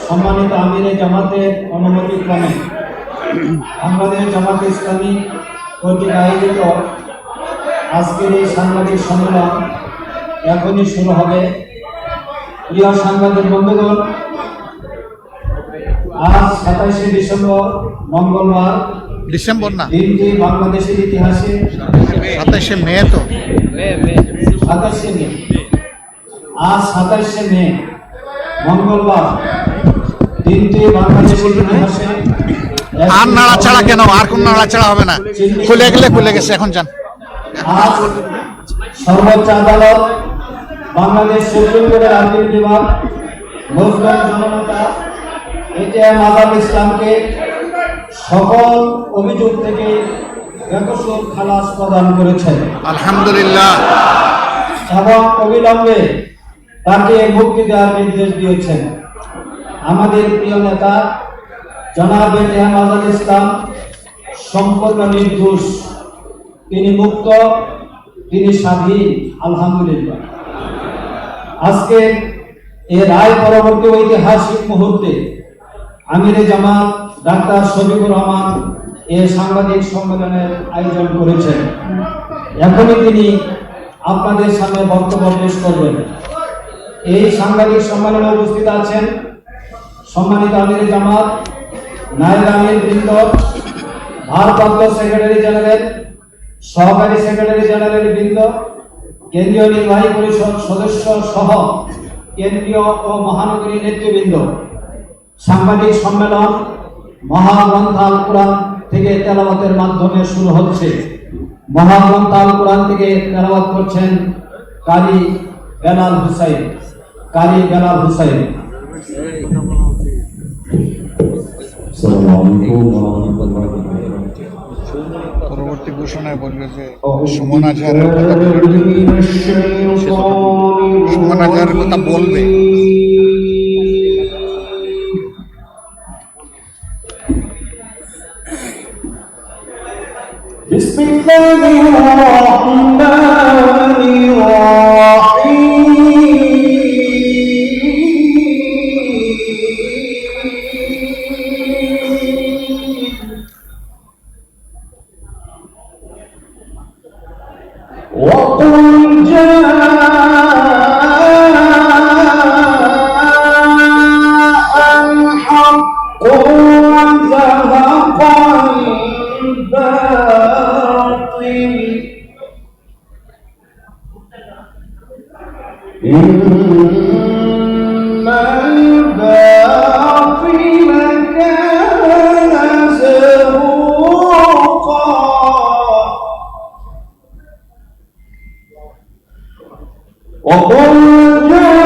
সম্মানিত আমিরে জামাতের অনুমতি ক্রমে বাংলাদেশ জামাতে ইসলামী কর্তৃক আয়োজিত আজকের এই সাংবাদিক সম্মেলন এখনই শুরু হবে। প্রিয় সাংবাদিক বন্ধুগণ, আজ 27শে ডিসেম্বর মঙ্গলবার, ডিসেম্বর না, দিনটি বাংলাদেশের ইতিহাসে 27শে মে, তো 27শে মে, আজ 27শে মে মঙ্গলবার, দিনটি বাংলাদেশের ইতিহাসে আর নাড়াচাড়া কেন? আর কোন নাড়াচাড়া হবে না, খুলে গেলে খুলে গেছে, এখন যান। আজ সর্বোচ্চ আদালত, বাংলাদেশ সুপ্রিম কোর্টের আপিল বিভাগ মুসলিম জননেতা এটিএম আজাদ ইসলামকে সকল অভিযোগ থেকে বেকসুর খালাস প্রদান করেছেন আলহামদুলিল্লাহ, এবং অবিলম্বে তাকে মুক্তি দেওয়ার নির্দেশ দিয়েছেন। আমাদের প্রিয় নেতা জনাব এটিএম আজাদ ইসলাম সম্পূর্ণ নির্দোষ, তিনি মুক্ত, তিনি স্বাধীন, আলহামদুলিল্লাহ। আজকে এই রায় পরবর্তী ঐতিহাসিক মুহূর্তে আমিরে জামাত ডাক্তার শফিকুর রহমান এই সাংবাদিক সম্মেলনের আয়োজন করেছেন। এখনই তিনি আপনাদের সামনে বক্তব্য পেশ করবেন। এই সাংবাদিক সম্মেলনে উপস্থিত আছেন সম্মানিত আমিরে জামাত, নায়েব আমির বৃন্দ, ভারপ্রাপ্ত সেক্রেটারি জেনারেল, সহকারী সেক্রেটারি জেনারেল বৃন্দ, কেন্দ্রীয় নির্বাহী পরিষদ সদস্য সহ কেন্দ্রীয় ও মহানগরী নেতৃবৃন্দ। সাংবাদিক সম্মেলন মহাগ্রন্থ আল কোরআন থেকে তেলাওয়াতের মাধ্যমে শুরু হচ্ছে। মহাগ্রন্থ আল কোরআন থেকে তেলাওয়াত করছেন কারি বেলাল হুসাইন। পরবর্তী ঘোষণায় বলবে যে সুমন আজহারের কথা বলবে। وقل جاء الحق وزهق الباطل إن الباطل كان زهوقا وقل جاء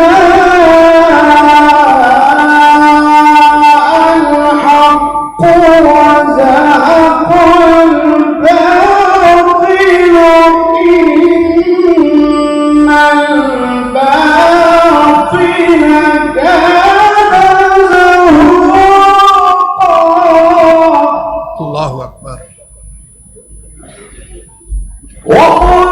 الحق وزهق الباطل إن الباطل كان زهوقا. আল্লাহু আকবার। وقل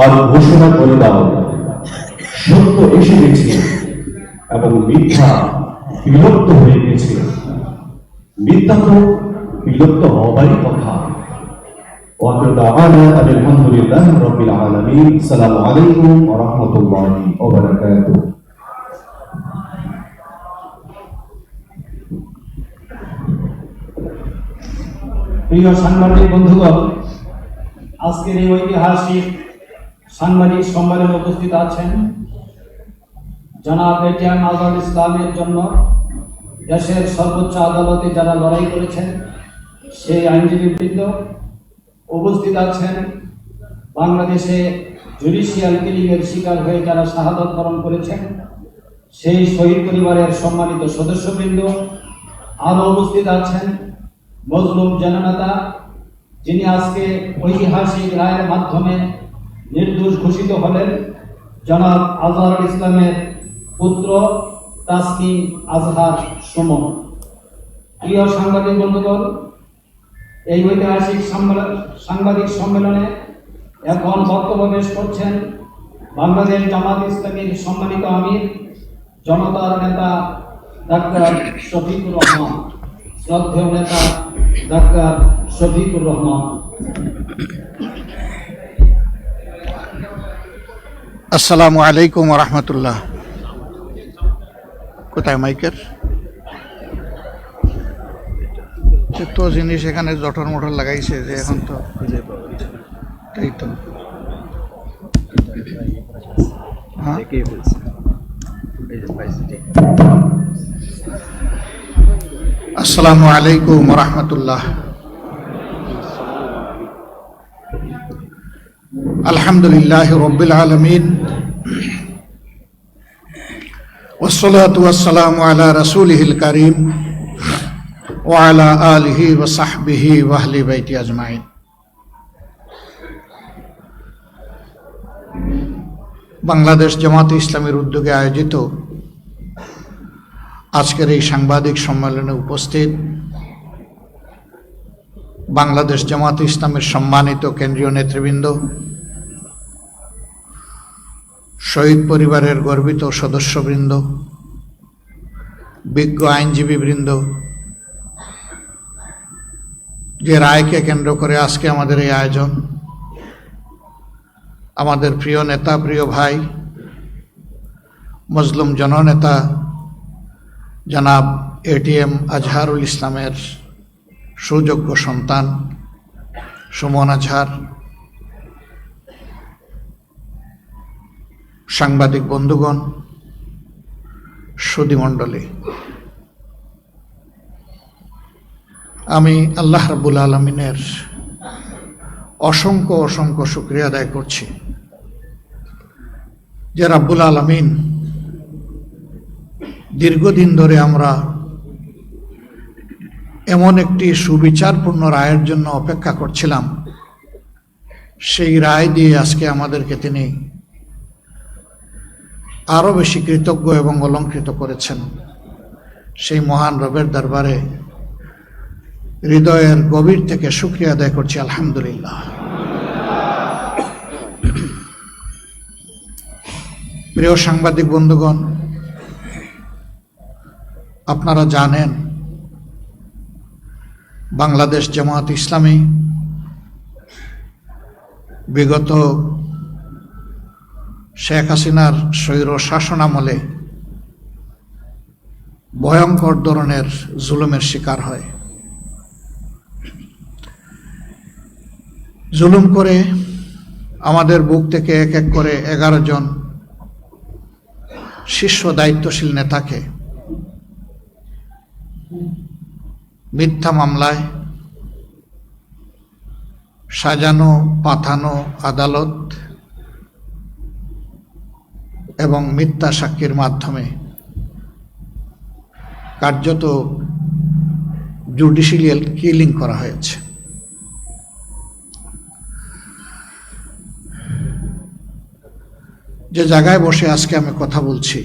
আর ঘোষণা করে দাও, সত্য এসে গেছে এবং মিথ্যা বিলুপ্ত হয়ে গেছে। মিথ্যা তো বিলুপ্ত হবারই কথা। আলহামদুলিল্লাহ রাব্বিল আলামিন। আসসালামু আলাইকুম ওয়া রাহমাতুল্লাহি ওয়া বারাকাতুহু। প্রিয় সাংবাদিক বন্ধুগণ, আজকের এই ঐতিহাসিক সাংবাদিক সম্মেলনে উপস্থিত আছেন জনাব এটিএম আজাদ ইসলামের জন্য দেশের সর্বোচ্চ আদালতে যারা লড়াই করেছেন সেই আইনজীবীবৃন্দ, উপস্থিত আছেন বাংলাদেশে জুডিশিয়াল কিলিং এর শিকার হয়ে যারা শাহাদত বরণ করেছেন, সেই শহীদ পরিবারের সম্মানিত সদস্যবৃন্দ, আরো উপস্থিত আছেন মজলুম জননেতা, যিনি আজকে ঐতিহাসিক রায়ের মাধ্যমে নির্দোষ ঘোষিত হলেন, জনাব আজহারুল ইসলামের পুত্র তাসকিন আজহার সুমন। প্রিয় সাংবাদিক বন্ধুগণ, এই ঐতিহাসিক সাংবাদিক সম্মেলনে এখন বক্তব্য পেশ করছেন বাংলাদেশ জামাত ইসলামীর সম্মানিত আমির, জনতার নেতা ডাক্তার শফিকুর রহমান। শ্রদ্ধেয় নেতা ডাক্তার শফিকুর রহমান। আসসালামু আলাইকুম রহমতুল্লাহ। কোথায় মাইকের তো জিনিস এখানে জঠর মঠর লাগাইছে যে এখন তো তাই তো হ্যাঁ? আসসালামু আলাইকুম রহমতুল্লাহ। আলহামদুলিল্লাহ রব্বিল আলামিন, ওয়াসসালাতু ওয়াসসালামু আলা রাসূলিহিল কারীম ওয়া আলা আলিহি ওয়া সাহবিহি ওয়া আহলি বাইতি আজমাইন। বাংলাদেশ জামাত ইসলামীর উদ্যোগে আয়োজিত আজকের এই সাংবাদিক সম্মেলনে উপস্থিত বাংলাদেশ জামাত ইসলামের সম্মানিত কেন্দ্রীয় নেতৃবৃন্দ, শহীদ পরিবারের গর্বিত সদস্যবৃন্দ, বিজ্ঞ আইনজীবীবৃন্দ, যে রায়কে কেন্দ্র করে আজকে আমাদের এই আয়োজন, আমাদের প্রিয় নেতা, প্রিয় ভাই, মজলুম জননেতা জনাব এটিএম আজহারুল ইসলামের সুযোগ্য সন্তান সুমন আজহার, সাংবাদিক বন্ধুগণ, সুধীমণ্ডলী, আমি আল্লাহ রাব্বুল আলামিনের অসংখ্য অসংখ্য শুকরিয়া আদায় করছি যে রাব্বুল আলামিন দীর্ঘদিন ধরে আমরা এমন একটি সুবিচারপূর্ণ রায়ের জন্য অপেক্ষা করছিলাম, সেই রায় দিয়ে আজকে আমাদেরকে তিনি আরো বেশি কৃতজ্ঞ এবং অলংকৃত করেছেন। সেই মহান রবের দরবারে হৃদয়ের গভীর থেকে শুকরিয়া আদায় করছি, আলহামদুলিল্লাহ। প্রিয় সাংবাদিক বন্ধুগণ, আপনারা জানেন বাংলাদেশ জামাত ইসলামী বিগত শেখ হাসিনার স্বৈর শাসনামলে ভয়ঙ্কর ধরনের জুলুমের শিকার হয়। জুলুম করে আমাদের বুক থেকে এক এক করে 11 জন শীর্ষ দায়িত্বশীল নেতাকে মিথ্যা মামলায়, সাজানো পাতানো আদালত এবং মিথ্যা সাক্ষীর মাধ্যমে কার্যত জুডিশিয়াল কিলিং করা হয়েছে। যে জায়গায় বসে আজকে আমি কথা বলছি,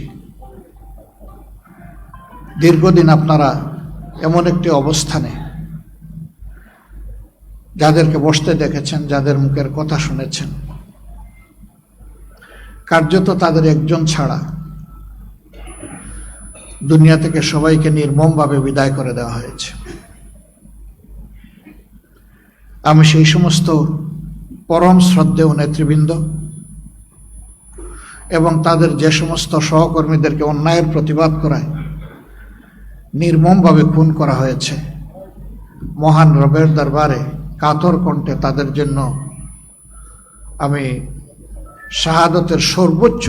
দীর্ঘদিন আপনারা এমন একটি অবস্থানে যাদেরকে বসতে দেখেছেন, যাদের মুখের কথা শুনেছেন, কার্যত তাদের একজন ছাড়া দুনিয়া থেকে সবাইকে নির্মমভাবে বিদায় করে দেওয়া হয়েছে। আমি সেই সমস্ত পরম শ্রদ্ধেয় নেতৃবৃন্দ এবং তাদের যে সমস্ত সহকর্মীদেরকে অন্যায়ের প্রতিবাদ করায় নির্মমভাবে খুন করা হয়েছে, মহান রবের দরবারে কাতর কণ্ঠে তাদের জন্য আমি শাহাদতের সর্বোচ্চ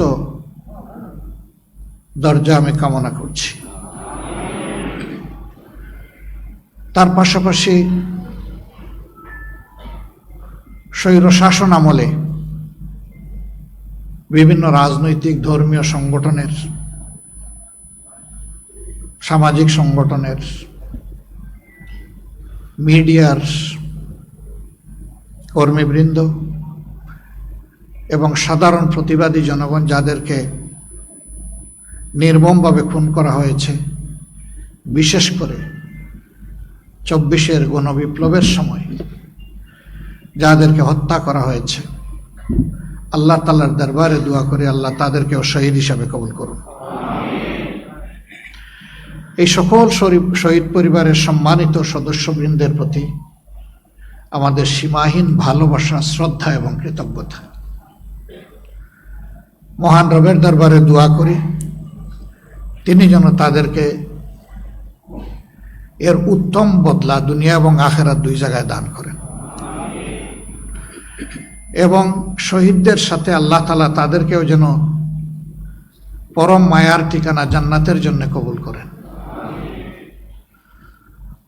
দরজা আমি কামনা করছি। তার পাশাপাশি স্বৈর শাসন আমলে বিভিন্ন রাজনৈতিক ধর্মীয় সংগঠনের, সামাজিক সংগঠনের, মিডিয়ার কর্মীবৃন্দ এবং সাধারণ প্রতিবাদী জনগণ যাদেরকে নির্মমভাবে খুন করা হয়েছে, বিশেষ করে 24-এর গণবিপ্লবের সময় যাদেরকে হত্যা করা হয়েছে, আল্লাহ তাআলার দরবারে দোয়া করে আল্লাহ তাদেরকেও শহীদ হিসাবে কবুল করুন। এই সকল শহীদ পরিবারের সম্মানিত সদস্যবৃন্দের প্রতি আমাদের সীমাহীন ভালোবাসা, শ্রদ্ধা এবং কৃতজ্ঞতা। মহান রবের দরবারে দোয়া করি তিনি যেন তাদেরকে এর উত্তম বদলা দুনিয়া এবং আখিরাত দুই জায়গায় দান করেন, এবং শহীদদের সাথে আল্লাহ তাআলা তাদেরকেও যেন পরম মায়ার ঠিকানা জান্নাতের জন্য কবুল করেন।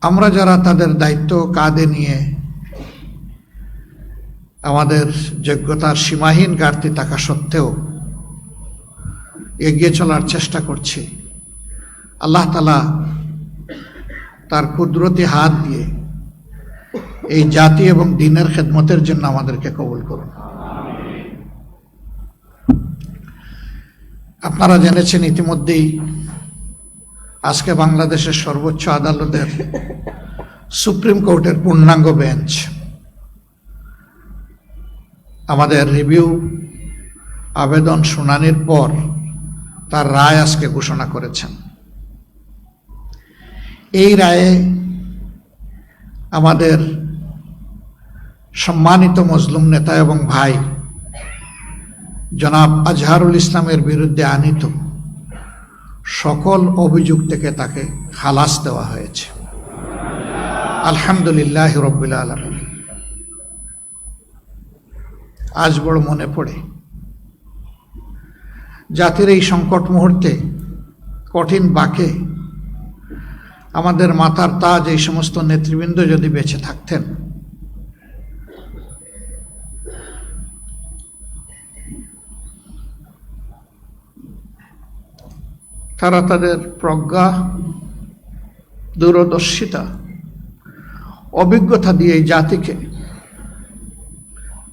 আমরা যারা তাদের দায়িত্ব কাঁধে নিয়ে আমাদের যোগ্যতার সীমাহীন ঘাটতি থাকা সত্ত্বেও এগিয়ে চলার চেষ্টা করছি, আল্লাহ তাআলা তার কুদরতি হাত দিয়ে এই জাতি এবং দ্বীনের খেদমতের জন্য আমাদেরকে কবুল করুন। আপনারা জেনেছেন ইতিমধ্যেই আজকে বাংলাদেশের সর্বোচ্চ আদালতের সুপ্রিম কোর্টের পূর্ণাঙ্গ বেঞ্চ আমাদের রিভিউ আবেদন শুনানির পর তার রায় আজকে ঘোষণা করেছেন। এই রায়ে আমাদের সম্মানিত মজলুম নেতা এবং ভাই জনাব আজহারুল ইসলামের বিরুদ্ধে আনীত সকল অভিযোগ থেকে তাকে খালাস দেওয়া হয়েছে। আলহামদুলিল্লাহ রাব্বিল আলামিন। আজ বড় মনে পড়ে জাতির এই সংকট মুহূর্তে, কঠিন বাঁকে আমাদের মাথার তাজ এই সমস্ত নেতৃবৃন্দ যদি বেঁচে থাকতেন, তারা তাদের প্রজ্ঞা, দূরদর্শিতা, অভিজ্ঞতা দিয়ে এই জাতিকে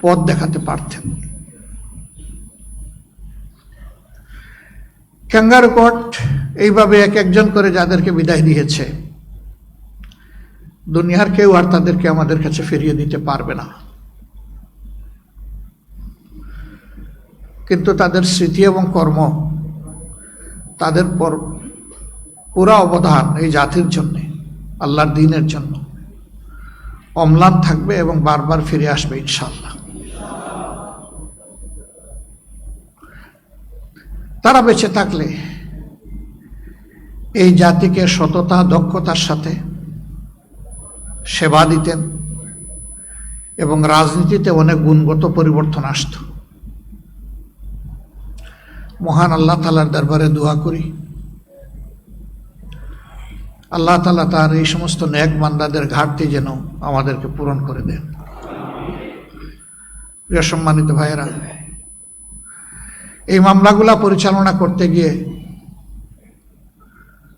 পথ দেখাতে পারতেন। ক্যাঙ্গারু কোর্ট এইভাবে এক একজন করে যাদেরকে বিদায় দিয়েছে, দুনিয়ার কেউ আর তাদেরকে আমাদের কাছে ফিরিয়ে দিতে পারবে না। কিন্তু তাদের স্মৃতি এবং কর্ম, তাদের পুরা অবদান এই জাতির জন্য, আল্লাহর দ্বীনের জন্য অম্লান থাকবে এবং বারবার ফিরে আসবে ইনশাআল্লাহ। তারা বেঁচে থাকলে এই জাতিকে সততা, দক্ষতার সাথে সেবা দিতেন এবং রাজনীতিতে অনেক গুণগত পরিবর্তন আসত। মহান আল্লাহ তাআলার দরবারে দোয়া করি আল্লাহ তাআলা তার এই সমস্ত নেক বান্দাদের ঘাটতি যেন আমাদেরকে পূরণ করে দেন। প্রিয় সম্মানিত ভাইয়েরা, এই মামলাগুলা পরিচালনা করতে গিয়ে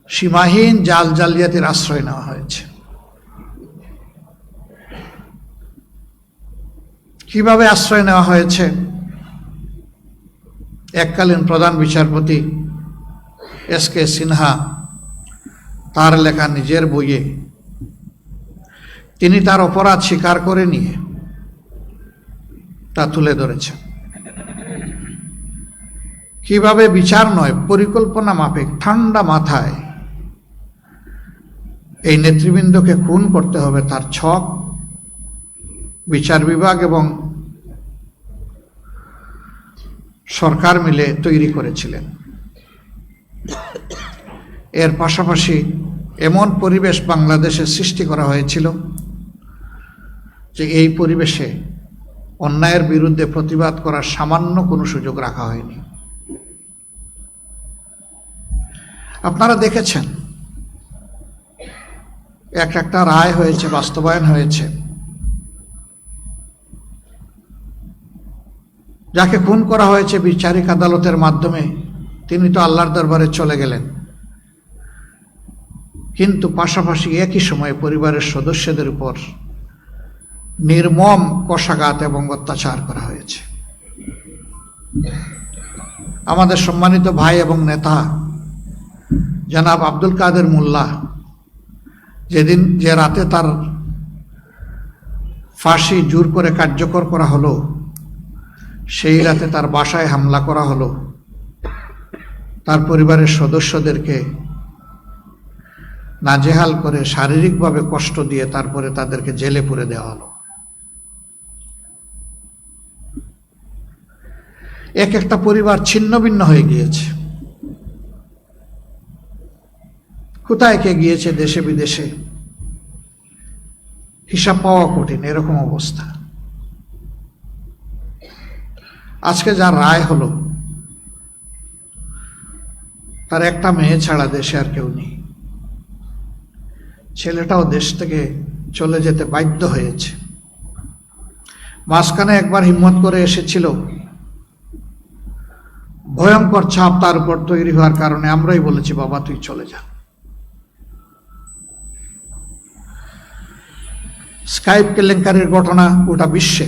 সীমাহীন জালিয়াতির আশ্রয় নেওয়া হয়েছে। কিভাবে আশ্রয় নেওয়া হয়েছে? এককালীন প্রধান বিচারপতি এস.কে. সিনহা তার লেখা নিজের বইয়ে তিনি তার অপরাধ স্বীকার করে নিয়ে তা তুলে ধরেছেন। কিভাবে বিচার নয়, পরিকল্পনা মাফিক ঠান্ডা মাথায় এই নেতৃবৃন্দকে খুন করতে হবে তার ছক বিচার বিভাগ এবং সরকার মিলে তৈরি করেছিলেন। এর পাশাপাশি এমন পরিবেশ বাংলাদেশে সৃষ্টি করা হয়েছিল যে এই পরিবেশে অন্যায়ের বিরুদ্ধে প্রতিবাদ করার সামান্য কোনো সুযোগ রাখা হয়নি। আপনারা দেখেছেন একটা রায় হয়েছে, বাস্তবায়ন হয়েছে। যাকে খুন করা হয়েছে বিচারিক আদালতের মাধ্যমে, তিনি তো আল্লাহর দরবারে চলে গেলেন, কিন্তু পাশাপাশি একই সময়ে পরিবারের সদস্যদের উপর নির্মম কষাঘাত এবং অত্যাচার করা হয়েছে। আমাদের সম্মানিত ভাই এবং নেতা জনাব আব্দুল কাদের মোল্লা, যে রাতে তার ফাঁসি জোর করে কার্যকর করা হলো, সেই রাতে তার বাসায় হামলা করা হলো, তার পরিবারের সদস্যদেরকে নাজেহাল করে শারীরিকভাবে কষ্ট দিয়ে তারপরে তাদেরকে জেলে পুরে দেওয়া হলো। এক একটা পরিবার ছিন্ন ভিন্ন হয়ে গিয়েছে, কোথায় কে গিয়েছে দেশে বিদেশে হিসাব পাওয়া কঠিন, এরকম অবস্থা। আজকে যা রায় হলো, তার একটা মেয়ে ছাড়া দেশে আর কেউ নেই। ছেলেটাও দেশ থেকে চলে যেতে বাধ্য হয়েছে। মাঝখানে একবার হিম্মত করে এসেছিল, ভয়ঙ্কর চাপ তার উপর তৈরি হওয়ার কারণে আমরাই বলেছি, বাবা তুই চলে যা। স্কাইপ কেলেঙ্কারির ঘটনা গোটা বিশ্বে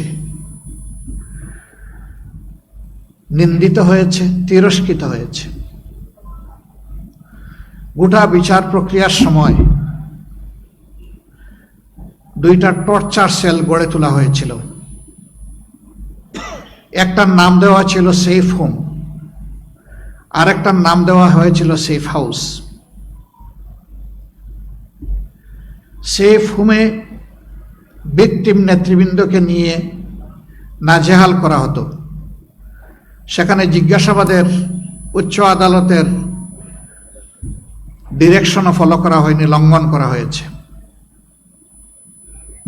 নিন্দিত হয়েছে, তিরস্কৃত হয়েছে। গোটা বিচার প্রক্রিয়ার সময় দুইটা টর্চার সেল গড়ে তোলা হয়েছিল। একটার নাম দেওয়া ছিল সেফ হোম, আর একটার নাম দেওয়া হয়েছিল সেফ হাউস। সেফ হোমে ভিকটিম নেতৃবৃন্দকে নিয়ে নাজেহাল করা হতো, সেখানে জিজ্ঞাসাবাদের উচ্চ আদালতের ডিরেকশনও ফলো করা হয়নি, লঙ্ঘন করা হয়েছে।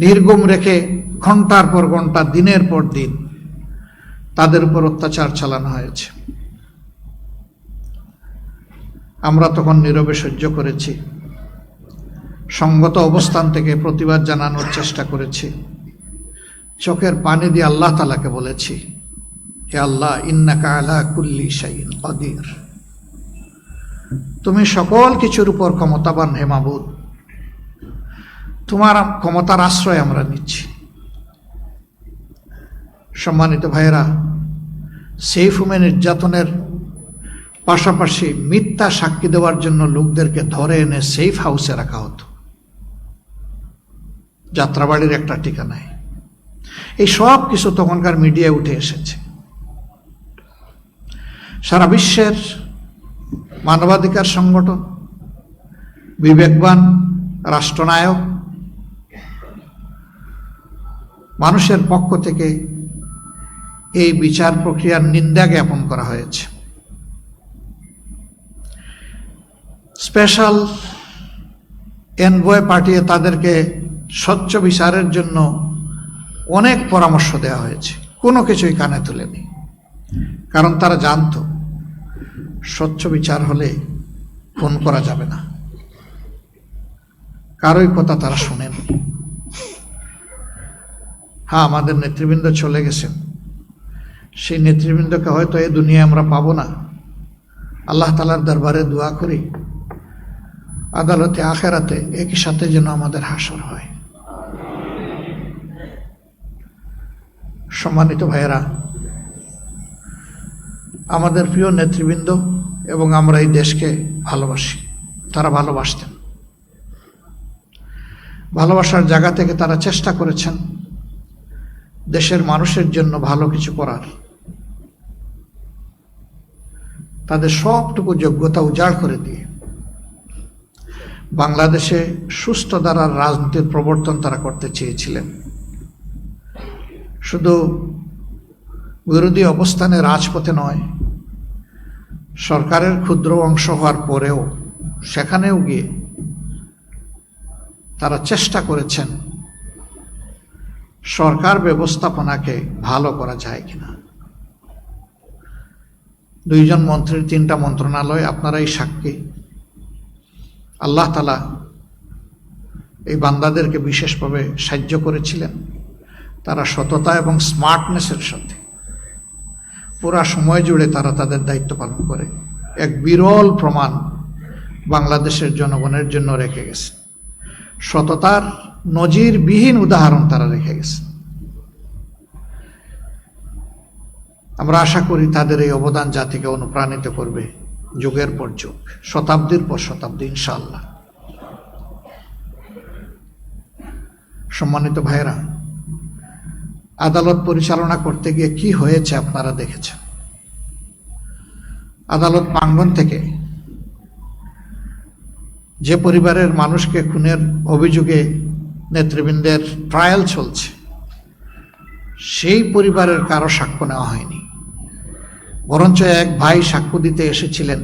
নির্গম রেখে ঘন্টার পর ঘন্টা, দিনের পর দিন তাদের উপর অত্যাচার চালানো হয়েছে। আমরা তখন নীরবে সহ্য করেছি, সঙ্গত অবস্থান থেকে প্রতিবাদ জানানোর চেষ্টা করেছি, চোখের পানি দিয়ে আল্লাহ তাআলাকে বলেছি, হে আল্লাহ, ইন্নাকা আলা কুল্লি শাইইন কাদির, তুমি সকল কিছুর উপর ক্ষমতাবান, হে মাবুদ, তোমার ক্ষমতার আশ্রয় আমরা নিচ্ছি। সম্মানিত ভাইয়েরা, সেফ হোমে নির্যাতনের পাশাপাশি মিথ্যা সাক্ষী দেওয়ার জন্য লোকদেরকে ধরে এনে সেফ হাউসে রাখা হতো, যাত্রাবাড়ির একটা ঠিকানায়। এই সব কিছু তখনকার মিডিয়ায় উঠে এসেছে। সারা বিশ্বের মানবাধিকার সংগঠন, বিবেকবান রাষ্ট্রনায়ক, মানুষের পক্ষ থেকে এই বিচার প্রক্রিয়ার নিন্দা জ্ঞাপন করা হয়েছে। স্পেশাল এনভয় পাঠিয়ে তাদেরকে স্বচ্ছ বিচারের জন্য অনেক পরামর্শ দেওয়া হয়েছে, কোনো কিছুই কানে তোলেনি, কারণ তারা জানতো স্বচ্ছ বিচার হলে খুন করা যাবে না। কারোই কথা তারা শোনেন। হ্যাঁ, আমাদের নেতৃবৃন্দ চলে গেছেন, সেই নেতৃবৃন্দকে হয়তো এই দুনিয়ায় আমরা পাবো না। আল্লাহ তাআলার দরবারে দোয়া করি, আদালতে আখেরাতে একই সাথে যেন আমাদের হাসর হয়। সম্মানিত ভাইয়েরা, আমাদের প্রিয় নেতৃবৃন্দ এবং আমরা এই দেশকে ভালোবাসি, তারা ভালোবাসতেন। ভালোবাসার জায়গা থেকে তারা চেষ্টা করেছেন দেশের মানুষের জন্য ভালো কিছু করার। তাদের সবটুকু যোগ্যতা উজাড় করে দিয়ে বাংলাদেশে সুস্থ ধারার রাজনীতির প্রবর্তন তারা করতে চেয়েছিলেন। শুধু বিরোধী অবস্থানে রাজপথে নয়, সরকারের ক্ষুদ্র অংশ হওয়ার পরেও সেখানেও গিয়ে তারা চেষ্টা করেছেন সরকার ব্যবস্থাপনাকে ভালো করা যায় কিনা। 2 জন মন্ত্রীর 3টা মন্ত্রণালয়, আপনারাই সাক্ষী। আল্লাহ তাআলা এই বান্দাদেরকে বিশেষভাবে সাহায্য করেছিলেন। তারা সততা এবং স্মার্টনেসের সাথে পুরা সময় জুড়ে তারা তাদের দায়িত্ব পালন করে এক বিরল প্রমাণ বাংলাদেশের জনগণের জন্য রেখে গেছে। সততার নজিরবিহীন উদাহরণ তারা রেখে গেছে। আমরা আশা করি তাদের এই অবদান জাতিকে অনুপ্রাণিত করবে যুগের পর যুগ, শতাব্দীর পর শতাব্দী, ইনশাআল্লাহ। সম্মানিত ভাইরা, আদালত পরিচালনা করতে গিয়ে কি হয়েছে আপনারা দেখেছেন। আদালত প্রাঙ্গণ থেকে যে পরিবারের মানুষকে খুনের অভিযোগে নেতৃবৃন্দের ট্রায়াল চলছে, সেই পরিবারের কারো সাক্ষ্য নেওয়া হয়নি, বরঞ্চ এক ভাই সাক্ষ্য দিতে এসেছিলেন,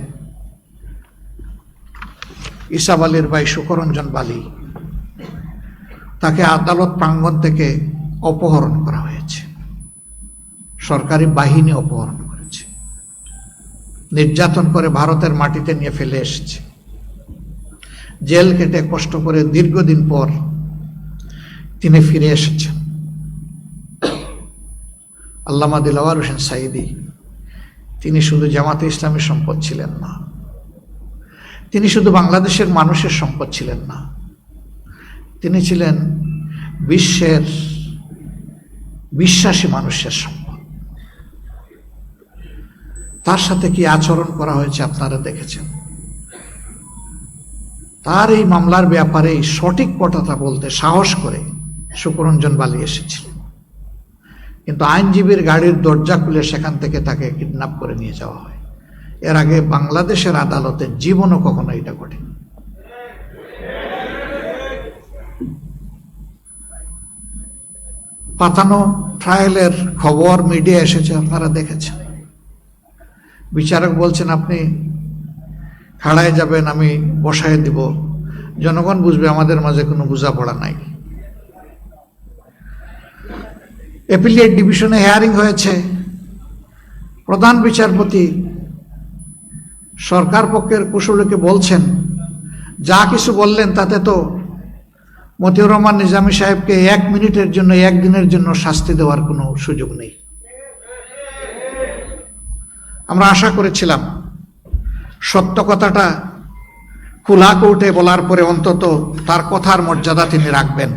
ইসাব আলীর ভাই শুকরঞ্জন বালি। তাকে আদালত প্রাঙ্গণ থেকে অপহরণ করা হয়েছে, সরকারি বাহিনী অপহরণ করেছে, নির্যাতন করে ভারতের মাটিতে নিয়ে ফেলে এসেছে। জেল কেটে কষ্ট করে দীর্ঘদিন পর তিনি ফিরে এসেছেন। আল্লামা দিলওয়ার হোসেন সাঈদী, তিনি শুধু জামাতে ইসলামের সম্পদ ছিলেন না, তিনি শুধু বাংলাদেশের মানুষের সম্পদ ছিলেন না, তিনি ছিলেন বিশ্বের বিশ্বাসী মানুষের সম্পদ। তার সাথে কি আচরণ করা হয়েছে আপনারা দেখেছেন। তার এই মামলার ব্যাপারে সঠিক কথাটা বলতে সাহস করে শুকরঞ্জন বালি এসেছিল, কিন্তু আইনজীবীর গাড়ির দরজা খুলে সেখান থেকে তাকে কিডন্যাপ করে নিয়ে যাওয়া হয়। এর আগে বাংলাদেশের আদালতে জীবনও কখনো এটা ঘটেনি। পাতানো ট্রায়ালের খবর মিডিয়া এসেছে, আপনারা দেখেছেন। বিচারক বলছেন আপনি খাড়ায় যাবেন, আমি বসায় দিব, জনগণ বুঝবে আমাদের মাঝে কোনো বোঝাপড়া নাই। অ্যাপিলিয়েট ডিভিশনে হিয়ারিং হয়েছে, প্রধান বিচারপতি সরকার পক্ষের কুশলীকে বলছেন যা কিছু বললেন তাতে তো মতিউর রহমান নিজামী সাহেবকে 1 মিনিটের জন্য, 1 দিনের জন্য শাস্তি দেওয়ার কোনো সুযোগ নেই। আমরা আশা করেছিলাম সত্য কথাটা খোলা কোর্টে বলার পরে অন্তত তার কথার মর্যাদা তিনি রাখবেন,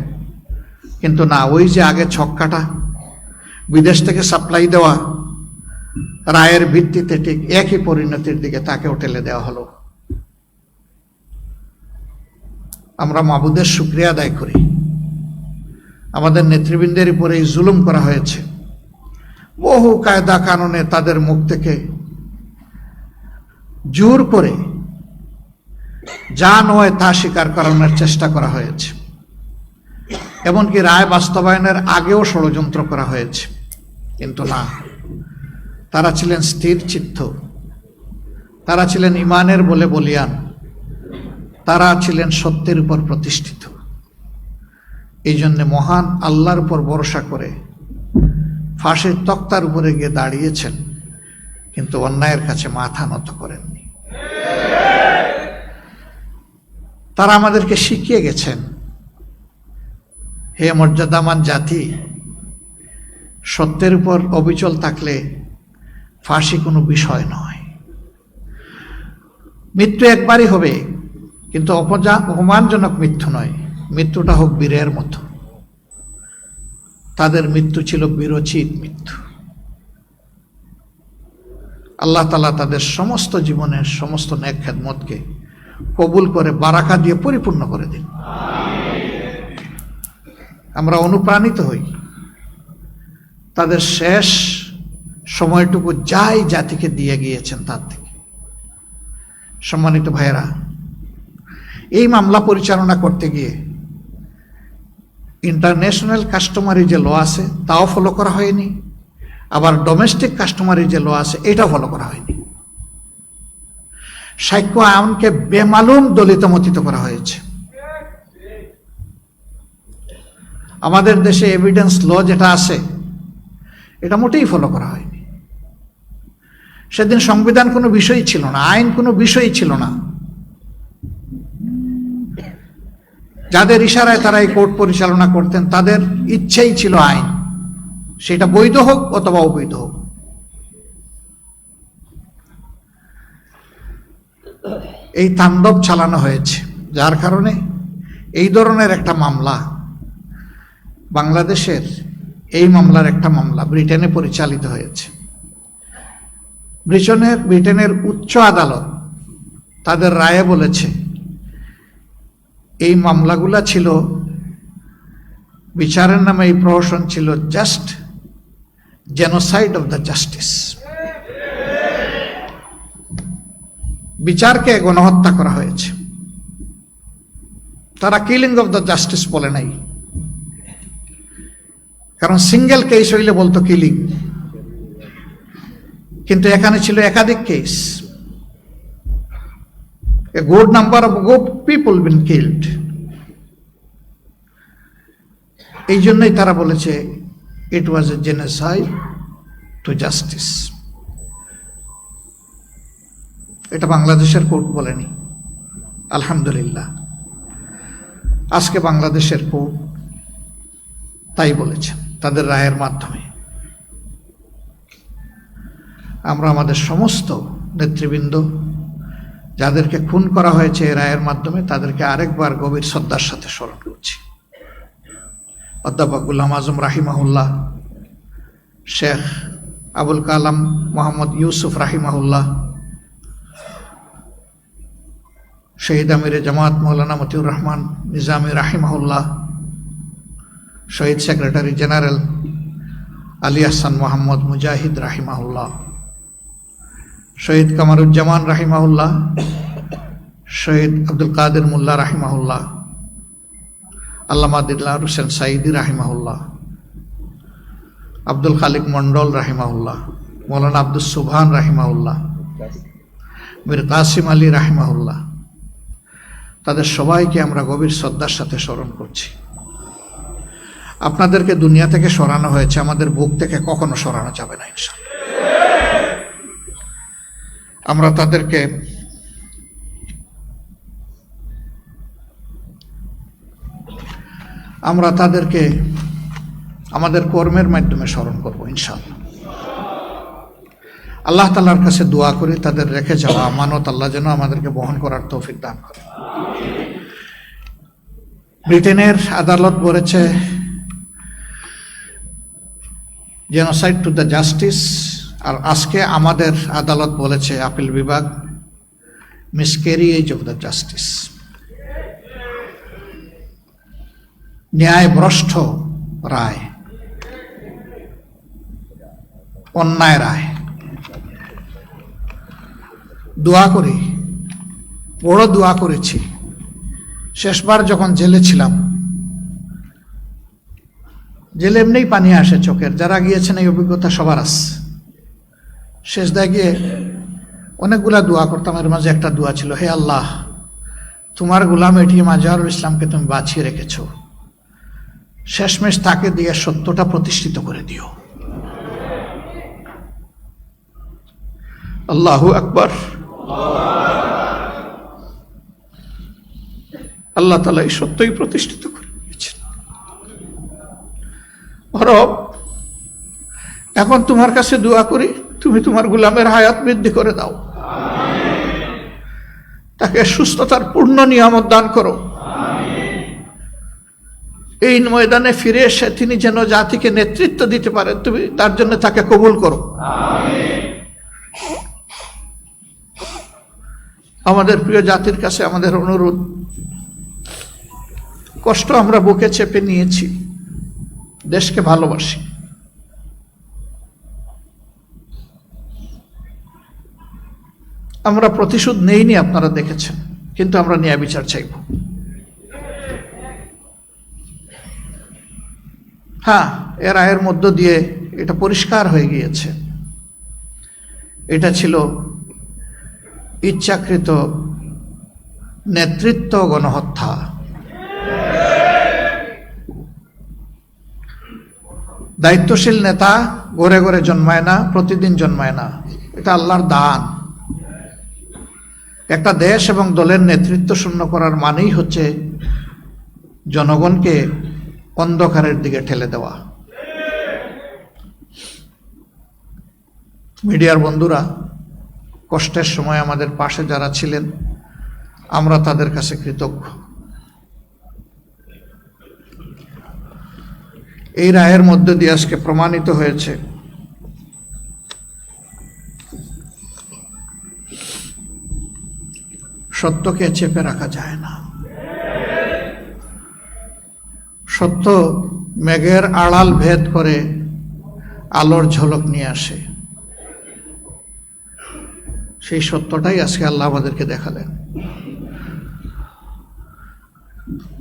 কিন্তু না, ওই যে আগে ছক্কাটা, বিদেশ থেকে সাপ্লাই দেওয়া রায়ের ভিত্তিতে ঠিক একই পরিণতির দিকে তাকেও ঠেলে দেওয়া হলো। আমরা মাবুদের শুকরিয়া আদায় করি, আমাদের নেতৃবৃন্দের উপরে এই জুলুম করা হয়েছে। বহু কায়দা কানুনে তাদের মুখ থেকে জোর করে যা নয় তা স্বীকার করানোর চেষ্টা করা হয়েছে, এমনকি রায় বাস্তবায়নের আগেও ষড়যন্ত্র করা হয়েছে, কিন্তু না, তারা ছিলেন স্থির চিত্ত, তারা ছিলেন ইমানের বলে বলিয়ান, তারা ছিলেন সত্যের উপর প্রতিষ্ঠিত। এই জন্য মহান আল্লাহর উপর ভরসা করে ফাঁসির তক্তার উপরে গিয়ে দাঁড়িয়েছেন, কিন্তু অন্যায়ের কাছে মাথা নত করেননি। তারা আমাদেরকে শিখিয়ে গেছেন, হে মর্যাদামান জাতি, সত্যের উপর অবিচল থাকলে ফাঁসি কোনো বিষয় নয়। মৃত্যু একবারই হবে, কিন্তু অপমানজনক মৃত্যু নয়, মৃত্যুটা হোক বীরের মতো। তাদের মৃত্যু ছিল বীরোচিত মৃত্যু। আল্লাহ তাআলা তাদের সমস্ত জীবনের সমস্ত নেক খেদমতকে কবুল করে বারাকা দিয়ে পরিপূর্ণ করে দিন। আমরা অনুপ্রাণিত হই তাদের শেষ সময়টুকু যাই জাতিকে দিয়ে গিয়েছেন তার থেকে। সম্মানিত ভাইয়েরা, এই মামলা পরিচালনা করতে গিয়ে ইন্টারন্যাশনাল কাস্টমারি যে ল আছে তাও ফলো করা হয়নি, আবার ডোমেস্টিক কাস্টমারি যে ল আছে এটাও ফলো করা হয়নি। সাক্ষ্য আইনকে বেমালুম দলিত মতিত করা হয়েছে। আমাদের দেশে এভিডেন্স ল যেটা আছে এটা মোটেই ফলো করা হয়নি। সেদিন সংবিধান কোনো বিষয় ছিল না, আইন কোনো বিষয় ছিল না। যাদের ইশারায় তারা এই কোর্ট পরিচালনা করতেন তাদের ইচ্ছেই ছিল আইন, সেটা বৈধ হোক অথবা অবৈধ হোক। এই তাণ্ডব চালানো হয়েছে, যার কারণে এই ধরনের একটা মামলা বাংলাদেশের, এই মামলার একটা মামলা ব্রিটেনে পরিচালিত হয়েছে। ব্রিটেনের উচ্চ আদালত তাদের রায়ে বলেছে এই মামলাগুলা ছিল, বিচারের নামে এই প্রহসন ছিল just genocide of the justice. বিচারকে গণহত্যা করা হয়েছে। তারা কিলিং অফ দ্য জাস্টিস বলে নাই, কারণ সিঙ্গেল কেস হইলে বলতো কিলিং, কিন্তু এখানে ছিল একাধিক case. A good number of good people been killed. এই জন্যই তারা বলেছে it was a genocide to justice. এটা বাংলাদেশের কোর্ট বলেনি, আলহামদুলিল্লাহ। আজকে বাংলাদেশের কোর্ট তাই বলেছে তাদের রায়ের মাধ্যমে। আমরা আমাদের সমস্ত নেতৃবৃন্দ যাদেরকে খুন করা হয়েছে এই রায়ের মাধ্যমে, তাদেরকে আরেকবার গভীর শ্রদ্ধার সাথে স্মরণ করছি। অধ্যাপক গোলাম আজম রাহিমাহুল্লাহ, শেখ আবুল কালাম মোহাম্মদ ইউসুফ রাহিমাহুল্লাহ, শহীদ আমিরে জামাত মৌলানা মতিউর রহমান নিজামী রাহিমাহুল্লাহ, শহীদ সেক্রেটারি জেনারেল আলী আহসান মোহাম্মদ মুজাহিদ রাহিমাহুল্লাহ, শহীদ কামারুজ্জামান রাহিমাহুল্লাহ, শহীদ আব্দুল কাদের মোল্লা রাহিমাহুল্লাহ, আল্লামা দিলদার হোসেন সাইদি রাহিমাহুল্লাহ, আব্দুল খালিক মন্ডল রাহিমাহুল্লাহ, মৌলানা আব্দুল সুবহান রাহিমাহুল্লাহ, মীর কাসিম আলী রাহিমাহুল্লাহ, তাদের সবাইকে আমরা গভীর শ্রদ্ধার সাথে স্মরণ করছি। আপনাদেরকে দুনিয়া থেকে সরানো হয়েছে, আমাদের বুক থেকে কখনো সরানো যাবে না ইনশাআল্লাহ। আমরা তাদেরকে আমাদের কর্মের মাধ্যমে স্মরণ করব ইনশাআল্লাহ। আল্লাহ তাআলার কাছে দোয়া করি তাদের রেখে যাওয়া আমানত আল্লাহ যেন আমাদেরকে বহন করার তৌফিক দান করে। ব্রিটেনের আদালত বলেছে জেনোসাইড টু দ্য জাস্টিস, আর আজকে আমাদের আদালত বলেছে আপিল বিভাগ মিসক্যারিয়েজ অফ দ্য জাস্টিস, ন্যায় ভ্রষ্ট রায়, অন্যায় রায়। দোয়া করি, বড় দোয়া করেছি। শেষবার যখন জেলে ছিলাম, জেলে এমনিই পানি আসে চোখের, যারা গিয়েছেন এই অভিজ্ঞতা সবার আছে। শেষ দায় গিয়ে অনেকগুলা দোয়া করতাম, এর মাঝে একটা দোয়া ছিল, হে আল্লাহ, তোমার গোলাম এটি মাজারুল ইসলামকে তুমি বাঁচিয়ে রেখেছো, শেষমেশ তাকে দিয়ে সত্যটা প্রতিষ্ঠিত করে দিও। আল্লাহু আকবার। আল্লাহ তাআলা এই সত্যই প্রতিষ্ঠিত করে দিয়েছেন। রব, এখন তোমার কাছে দোয়া করি, তুমি তোমার গোলামের হায়াত বৃদ্ধি করে দাও, তাকে সুস্থতার পূর্ণ নিয়ামত দান করো। এই ময়দানে ফিরে এসে তিনি যেন জাতিকে নেতৃত্ব দিতে পারেন, তুমি তার জন্য তাকে কবুল করো। আমাদের প্রিয় জাতির কাছে আমাদের অনুরোধ, কষ্ট আমরা বুকে চেপে নিয়েছি, দেশকে ভালোবাসি, আমরা প্রতিশোধ নেইনি, আপনারা দেখেছেন, কিন্তু আমরা ন্যায় বিচার চাইব। হ্যাঁ, এর রায়ের মধ্য দিয়ে এটা পরিষ্কার হয়ে গিয়েছে, এটা ছিল ইচ্ছাকৃত নেতৃত্ব গণহত্যা। দায়িত্বশীল নেতা ঘরে ঘরে জন্মায় না, প্রতিদিন জন্মায় না, এটা আল্লাহর দান। একটা দেশ এবং দলের নেতৃত্ব শূন্য করার মানেই হচ্ছে জনগণকে অন্ধকারের দিকে ঠেলে দেওয়া। মিডিয়ার বন্ধুরা, কষ্টের সময় আমাদের পাশে যারা ছিলেন, আমরা তাদের কাছে কৃতজ্ঞ। এই রায়ের মধ্যে দিয়ে আজকে প্রমাণিত হয়েছে সত্যকে চেপে রাখা যায় না। সত্য মেঘের আড়াল ভেদ করে আলোর ঝলক নিয়ে আসে। সেই সত্যটাই আজকে আল্লাহ আমাদেরকে দেখালেন।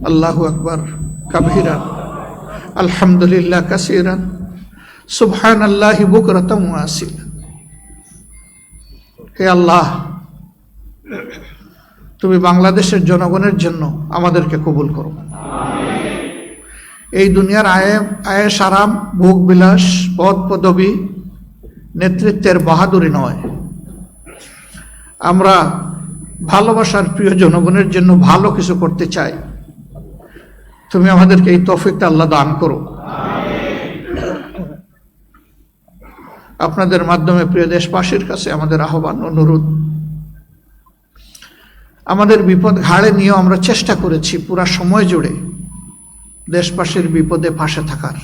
আল্লাহু আকবার কাবীরা, আলহামদুলিল্লাহ কাসীরান, সুবহানাল্লাহি বুকরাতাম ওয়া আসীলা। হে আল্লাহ, তুমি বাংলাদেশের জনগণের জন্য আমাদেরকে কবুল করো। এই দুনিয়ার আয়েশ আরাম, ভোগ বিলাস, পদ পদবী, নেতৃত্বের বাহাদুরি নয়, আমরা ভালোবাসার প্রিয় জনগণের জন্য ভালো কিছু করতে চাই। তুমি আমাদেরকে এই তৌফিকটা আল্লাহ দান করো। আপনাদের মাধ্যমে প্রিয় দেশবাসীর কাছে আমাদের আহ্বান, অনুরোধ, আমাদের বিপদ ঘাড়ে নিয়েও আমরা চেষ্টা করেছি পুরা সময় জুড়ে দেশবাসীর বিপদে পাশে থাকার।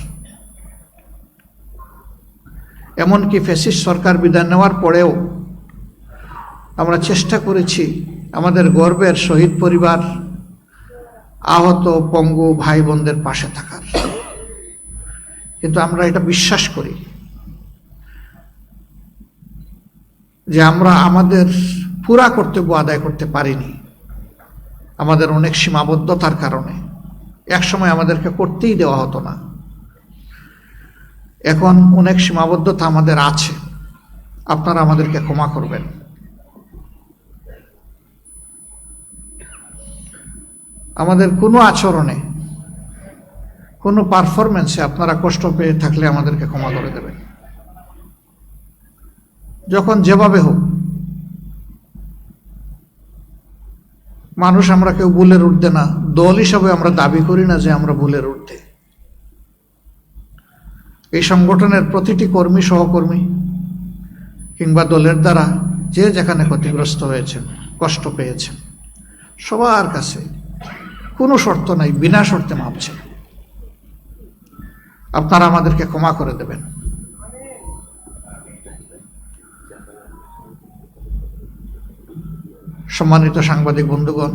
এমনকি ফ্যাসিস্ট সরকার বিদায় নেওয়ার পরেও আমরা চেষ্টা করেছি আমাদের গর্বের শহীদ পরিবার, আহত পঙ্গু ভাই বোনদের পাশে থাকার। কিন্তু আমরা এটা বিশ্বাস করি যে আমরা আমাদের পুরা কর্তব্য আদায় করতে পারিনি, আমাদের অনেক সীমাবদ্ধতার কারণে। একসময় আমাদেরকে করতেই দেওয়া হতো না, এখন অনেক সীমাবদ্ধতা আমাদের আছে। আপনারা আমাদেরকে ক্ষমা করবেন। আমাদের কোনো আচরণে, কোনো পারফরমেন্সে আপনারা কষ্ট পেয়ে থাকলে আমাদেরকে ক্ষমা করে দেবেন। যখন যেভাবে হোক, মানুষ আমরা কেউ ভুলের ঊর্ধ্বে না। দল হিসাবে আমরা দাবি করি না যে আমরা ভুলের ঊর্ধ্বে। এই সংগঠনের প্রতিটি কর্মী, সহকর্মী কিংবা দলের দ্বারা যে যেখানে ক্ষতিগ্রস্ত হয়েছেন, কষ্ট পেয়েছেন, সবার কাছে কোনো শর্ত নাই, বিনা শর্তে মাপ চাই। আপনারা আমাদেরকে ক্ষমা করে দেবেন। সম্মানিত সাংবাদিক বন্ধুগণ,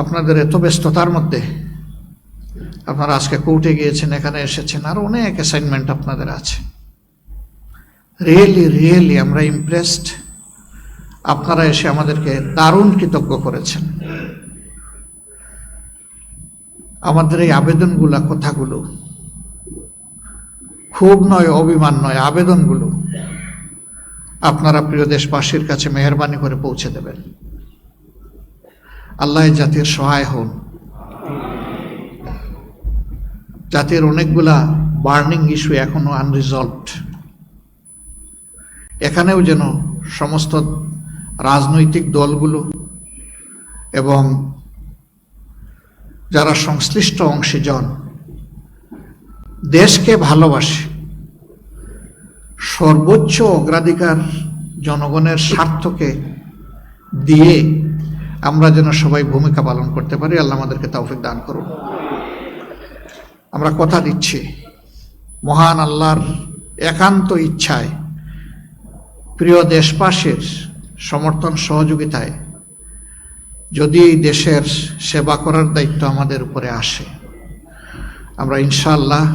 আপনাদের এত ব্যস্ততার মধ্যে আপনারা আজকে কোর্টে গিয়েছেন, এখানে এসেছেন, আর অনেক অ্যাসাইনমেন্ট আপনাদের আছে। রিয়েলি আমরা ইমপ্রেসড। আপনারা এসে আমাদেরকে দারুণ কৃতজ্ঞ করেছেন। আমাদের এই আবেদনগুলা, কথাগুলো খুব নয়, অভিমান নয়, আবেদনগুলো আপনারা প্রিয় দেশবাসীর কাছে মেহেরবানি করে পৌঁছে দেবেন। আল্লাহ জাতির সহায় হন। জাতির অনেকগুলা বার্নিং ইস্যু এখনো আনরিজলভড। এখানেও যেন সমস্ত রাজনৈতিক দলগুলো এবং যারা সংশ্লিষ্ট অংশীজন দেশকে ভালোবাসে, সর্বোচ্চ অগ্রাধিকার জনগণের স্বার্থকে দিয়ে আমরা যেন সবাই ভূমিকা পালন করতে পারি। আল্লাহ আমাদেরকে তৌফিক দান করুন। আমরা কথা দিচ্ছি, মহান আল্লাহর একান্ত ইচ্ছায়, প্রিয় দেশবাসীর সমর্থন সহযোগিতায় যদি এই দেশের সেবা করার দায়িত্ব আমাদের উপরে আসে, আমরা ইনশাআল্লাহ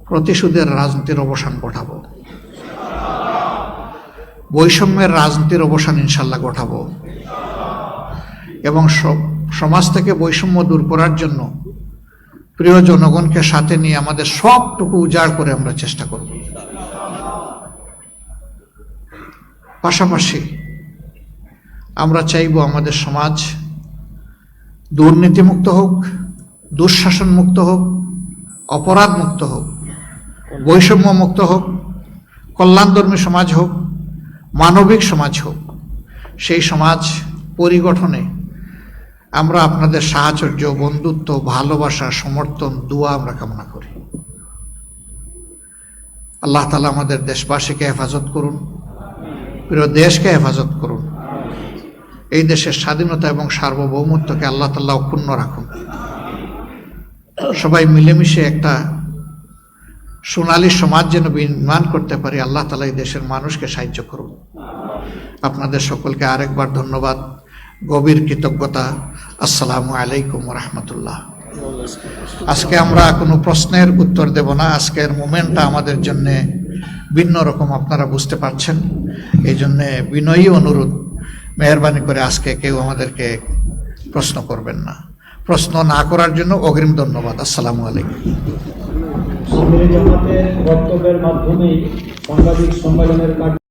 প্রতিশোধের রাজনীতির অবসান ঘটাবো, বৈষম্যের রাজনীতির অবসান ইনশাআল্লাহ ঘটাবো, এবং সমাজ থেকে বৈষম্য দূর করার জন্য প্রিয় জনগণকে সাথে নিয়ে আমাদের সবটুকু উজাড় করে আমরা চেষ্টা করব। পাশাপাশি আমরা চাইব আমাদের সমাজ দুর্নীতিমুক্ত হোক, দুঃশাসন মুক্ত হোক, অপরাধ মুক্ত হোক, বৈষম্য মুক্ত হোক, কল্যাণধর্মী সমাজ হোক, মানবিক সমাজ হোক। সেই সমাজ পরিগঠনে আমরা আপনাদের সাহচর্য, বন্ধুত্ব, ভালোবাসা, সমর্থন, দোয়া আমরা কামনা করি। আল্লাহ তাআলা আমাদের দেশবাসীকে হেফাজত করুন, পুরো দেশকে হেফাজত করুন। এই দেশের স্বাধীনতা এবং সার্বভৌমত্বকে আল্লাহ তাআলা অক্ষুণ্ণ রাখুন। সবাই মিলেমিশে একটা সোনালী সমাজ যেন নির্মাণ করতে পারি, আল্লাহ তাআলা এই দেশের মানুষকে সাহায্য করুন। আপনাদের সকলকে আরেকবার ধন্যবাদ, গভীর কৃতজ্ঞতা। আসসালামু আলাইকুম ওয়া রাহমাতুল্লাহ। আজকে আমরা কোনো প্রশ্নের উত্তর দেব না। আজকের মোমেন্টটা আমাদের জন্য ভিন্ন রকম, আপনারা বুঝতে পারছেন। এই জন্যে বিনয়ী অনুরোধ, মেহরবানি করে আজকে কেউ আমাদেরকে প্রশ্ন করবেন না। প্রশ্ন না করার জন্য অগ্রিম ধন্যবাদ। আসসালামু আলাইকুম। আমির জামাতের বক্তব্যের মাধ্যমেই সাংবাদিক সম্মেলনের